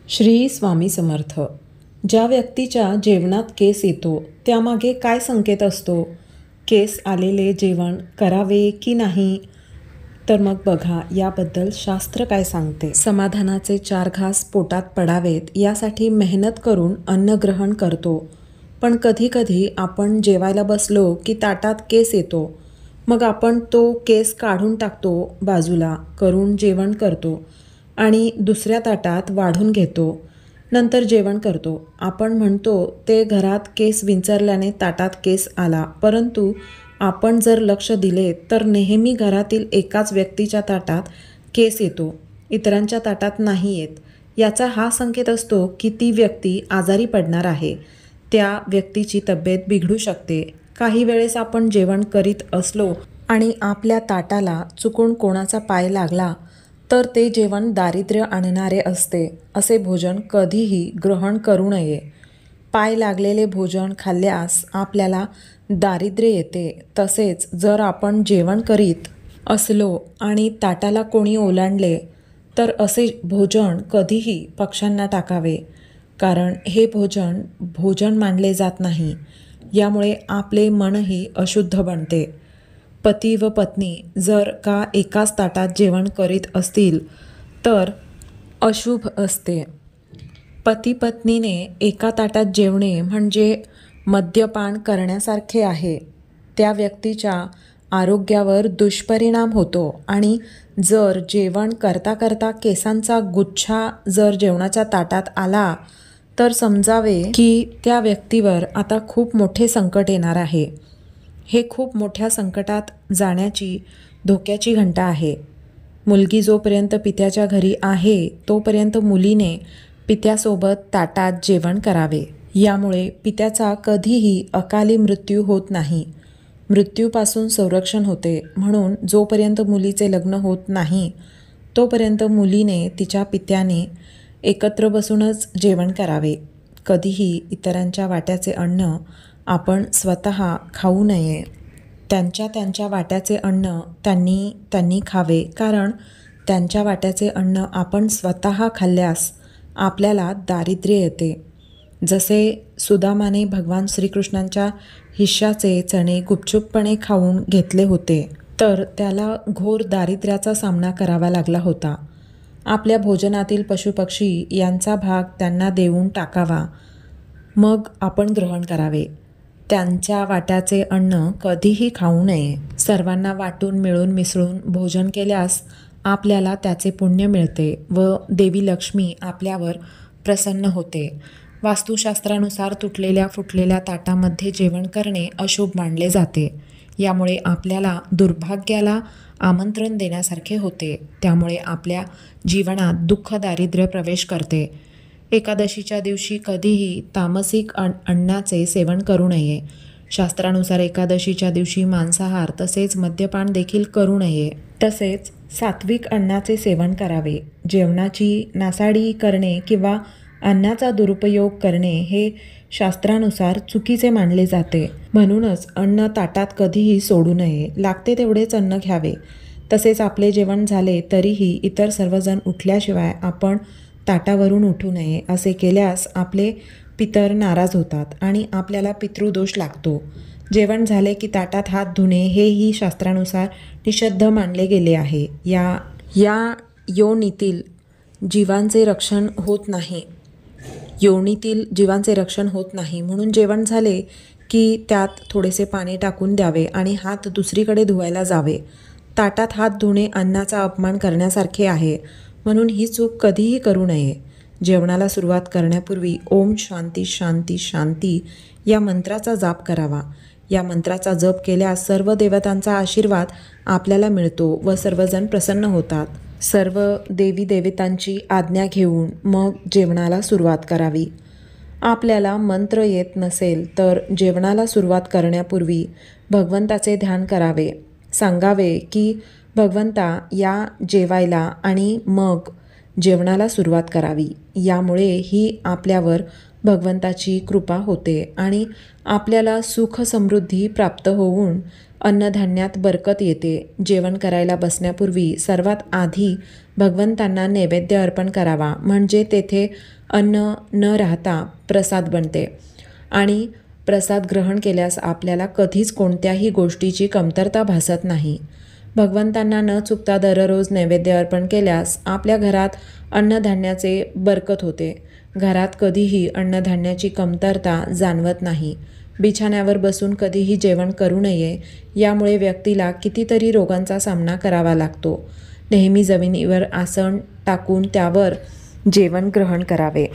श्री स्वामी समर्थ. ज्या व्यक्तीच्या जेवणात केस येतो त्यामागे काय संकेत असतो? केस आलेले जेवण करावे की नाही? तर मग बघा, याबद्दल शास्त्र काय सांगते. समाधानाचे 4 घास पोटात पडावेत यासाठी मेहनत करून अन्न ग्रहण करतो, पण कधी कधी आपण जेवायला बसलो की ताटात केस येतो. मग आपण तो केस काढून टाकतो, बाजूला करून जेवण करतो आणि दुसऱ्या ताटात वाढून घेतो, नंतर जेवण करतो. आपण म्हणतो ते घरात केस विंचरल्याने ताटात केस आला, परंतु आपण जर लक्ष दिले तर नेहमी घरातील एकाच व्यक्तीच्या ताटात केस येतो, इतरांच्या ताटात नाही येत. याचा हा संकेत असतो की ती व्यक्ती आजारी पडणार आहे, त्या व्यक्तीची तब्येत बिघडू शकते. काही वेळेस आपण जेवण करीत असलो आणि आपल्या ताटाला चुकून कोणाचा पाय लागला तर ते जेवण दारिद्र्य आणणारे असते. असे भोजन कधीही ग्रहण करू नये. पाय लागलेले भोजन खाल्ल्यास आपल्याला दारिद्र्य येते. तसेच जर आपण जेवण करीत असलो आणि ताटाला कोणी ओलांडले तर असे भोजन कधीही पक्ष्यांना टाकावे, कारण हे भोजन भोजन मानले जात नाही. यामुळे आपले मनही अशुद्ध बनते. पती व पत्नी जर का एकाच ताटात जेवण करीत असतील तर अशुभ असते. पती पत्नीने एका ताटात जेवणे म्हणजे मद्यपान करण्यासारखे आहे. त्या व्यक्तीच्या आरोग्यावर दुष्परिणाम होतो आणि जर जेवण करता करता केसांचा गुच्छा जर जेवणाच्या ताटात आला तर समजावे की त्या व्यक्तीवर आता खूप मोठे संकट येणार आहे. हे खूप मोठ्या संकटात जाण्याची धोक्याची घंटा आहे. मुलगी जोपर्यंत पित्याच्या घरी आहे तोपर्यंत मुलीने पित्यासोबत ताटात जेवण करावे. यामुळे पित्याचा कधीही अकाली मृत्यू होत नाही, मृत्यूपासून संरक्षण होते. म्हणून जोपर्यंत मुलीचे लग्न होत नाही तोपर्यंत मुलीने तिच्या पित्याने एकत्र बसूनच जेवण करावे. कधीही इतरांच्या वाट्याचे अन्न आपण स्वतः खाऊ नये. त्यांच्या वाट्याचे अन्न त्यांनी खावे, कारण त्यांच्या वाट्याचे अन्न आपण स्वतः खाल्ल्यास आपल्याला दारिद्र्य येते. जसे सुदामाने भगवान श्रीकृष्णांच्या हिश्श्याचे चणे गुपचूपपणे खाऊन घेतले होते, तर त्याला घोर दारिद्र्याचा सामना करावा लागला होता. आपल्या भोजनातील पशुपक्षी यांचा भाग त्यांना देऊन टाकावा, मग आपण ग्रहण करावे. त्यांच्या वाट्याचे अन्न कधीही खाऊ नये. सर्वांना वाटून मिळून मिसळून भोजन केल्यास आपल्याला त्याचे पुण्य मिळते व देवी लक्ष्मी आपल्यावर प्रसन्न होते. वास्तुशास्त्रानुसार तुटलेल्या फुटलेल्या ताटामध्ये जेवण करणे अशुभ मानले जाते. यामुळे आपल्याला दुर्भाग्याला आमंत्रण देण्यासारखे होते. त्यामुळे आपल्या जीवनात दुःख दारिद्र्य प्रवेश करते. एकादशीच्या दिवशी कधीही तामसिक अन्नाचे सेवन करू नये. शास्त्रानुसार एकादशीच्या दिवशी मांसाहार तसेच मद्यपान देखील करू नये. तसेच सात्विक अन्नाचे सेवन करावे. जेवणाची नासाडी करणे किंवा अन्नाचा दुरुपयोग करणे हे शास्त्रानुसार चुकीचे मानले जाते. म्हणूनच अन्न ताटात कधीही सोडू नये. लागते तेवढेच अन्न घ्यावे. तसेच आपले जेवण झाले तरीही इतर सर्वजण उठल्याशिवाय आपण ताटावरून उठू नये. असे केल्यास आपले पितर नाराज होतात आणि आपल्याला पितृदोष लागतो. जेवण झाले की ताटात हात धुणे हेही शास्त्रानुसार निषिद्ध मानले गेले आहे. या योनीतील जीवांचे रक्षण होत नाही. म्हणून जेवण झाले की त्यात थोडेसे पाणी टाकून द्यावे आणि हात दुसरीकडे धुवायला जावे. ताटात हात धुणे अन्नाचा अपमान करण्यासारखे आहे, म्हणून ही चूक कधीही करू नये. जेवणाला सुरुवात करण्यापूर्वी ओम शांती शांती शांती या मंत्राचा जाप करावा. या मंत्राचा जप केल्यास सर्व देवतांचा आशीर्वाद आपल्याला मिळतो व सर्वजण प्रसन्न होतात. सर्व देवी देवतांची आज्ञा घेऊन मग जेवणाला सुरुवात करावी. आपल्याला मंत्र येत नसेल तर जेवणाला सुरुवात करण्यापूर्वी भगवंताचे ध्यान करावे. सांगावे की भगवंता या जेवायला आणि मग जेवणाला सुरुवात करावी. यामुळे ही आपल्यावर भगवंताची कृपा होते आणि आपल्याला सुख समृद्धी प्राप्त होऊन अन्नधान्यात बरकत येते. जेवण करायला बसण्यापूर्वी सर्वात आधी भगवंतांना नैवेद्य अर्पण करावा, म्हणजे तेथे अन्न न राहता प्रसाद बनते आणि प्रसाद ग्रहण केल्यास आपल्याला कधीच कोणत्याही गोष्टीची कमतरता भासत नाही. भगवंतांना न चुकता दररोज नैवेद्य अर्पण केल्यास आपल्या घरात अन्नधान्याचे बरकत होते. घरात कधीही अन्नधान्याची कमतरता जाणवत नाही. बिछाण्यावर बसून कधीही जेवण करू नये, यामुळे व्यक्तीला कितीतरी रोगांचा सामना करावा लागतो. नेहमी जमिनीवर आसन टाकून त्यावर जेवण ग्रहण करावे.